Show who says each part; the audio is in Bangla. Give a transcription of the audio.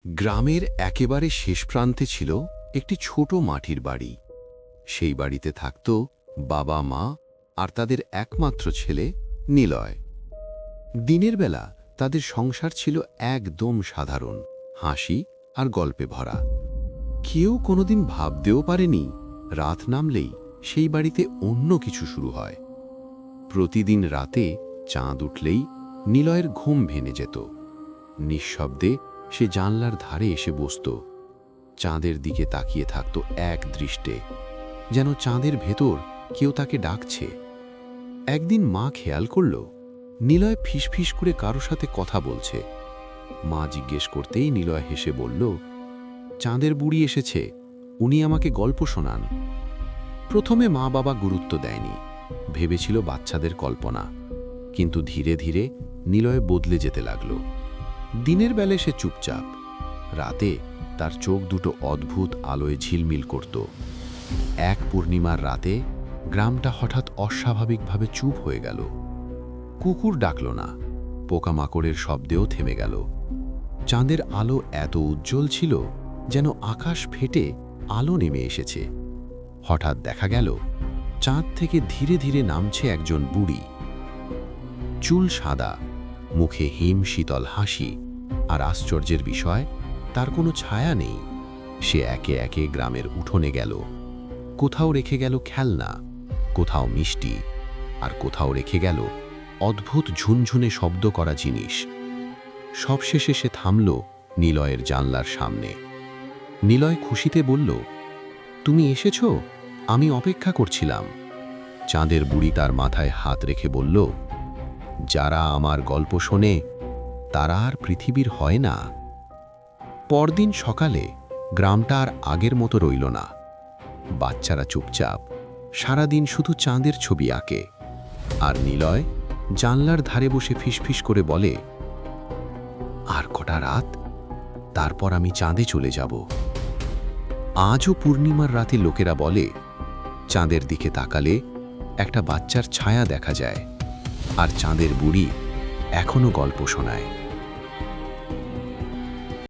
Speaker 1: গ্রামের একেবারে শেষ প্রান্তে ছিল একটি ছোট মাটির বাড়ি। সেই বাড়িতে থাকত বাবা, মা আর তাদের একমাত্র ছেলে নিলয়। দিনের বেলা তাদের সংসার ছিল একদম সাধারণ, হাসি আর গল্পে ভরা। কেউ কোনোদিন ভাবতেও পারেনি রাত নামলেই সেই বাড়িতে অন্য কিছু শুরু হয়। প্রতিদিন রাতে চাঁদ উঠলেই নিলয়ের ঘুম ভেঙে যেত। নিঃশব্দে সে জানলার ধারে এসে বসত। চাঁদের দিকে তাকিয়ে থাকত এক দৃষ্টে, যেন চাঁদের ভেতর কেউ তাকে ডাকছে। একদিন মা খেয়াল করল নিলয় ফিসফিস করে কারো সাথে কথা বলছে। মা জিজ্ঞেস করতেই নিলয় হেসে বলল, চাঁদের বুড়ি এসেছে, উনি আমাকে গল্প শোনান। প্রথমে মা বাবা গুরুত্ব দেয়নি, ভেবেছিল বাচ্চাদের কল্পনা। কিন্তু ধীরে ধীরে নিলয় বদলে যেতে লাগল। দিনের বেলা সে চুপচাপ, রাতে তার চোখ দুটো অদ্ভুত আলোয় ঝিলমিল করত। এক পূর্ণিমার রাতে গ্রামটা হঠাৎ অস্বাভাবিকভাবে চুপ হয়ে গেল। কুকুর ডাকল না, পোকামাকড়ের শব্দেও থেমে গেল। চাঁদের আলো এত উজ্জ্বল ছিল যেন আকাশ ফেটে আলো নেমে এসেছে। হঠাৎ দেখা গেল চাঁদ থেকে ধীরে ধীরে নামছে একজন বুড়ি। চুল সাদা, মুখে হিম শীতল হাসি, আর আশ্চর্যের বিষয় তার কোনো ছায়া নেই। সে একে একে গ্রামের উঠোনে গেল। কোথাও রেখে গেল খেলনা, কোথাও মিষ্টি, আর কোথাও রেখে গেল অদ্ভুত ঝুনঝুনে শব্দ করা জিনিস। সবশেষে সে থামল নিলয়ের জানলার সামনে। নিলয় খুশিতে বলল, তুমি এসেছ, আমি অপেক্ষা করছিলাম। চাঁদের বুড়ি তার মাথায় হাত রেখে বলল, যারা আমার গল্প শোনে তারা আর পৃথিবীর হয় না। পরদিন সকালে গ্রামটা আর আগের মতো রইল না। বাচ্চারা চুপচাপ, সারাদিন শুধু চাঁদের ছবি আঁকে। আর নিলয় জানলার ধারে বসে ফিসফিস করে বলে, আর কটা রাত, তারপর আমি চাঁদে চলে যাব। আজও পূর্ণিমার রাতে লোকেরা বলে, চাঁদের দিকে তাকালে একটা বাচ্চার ছায়া দেখা যায়, আর চাঁদের বুড়ি এখনো গল্প শোনায়।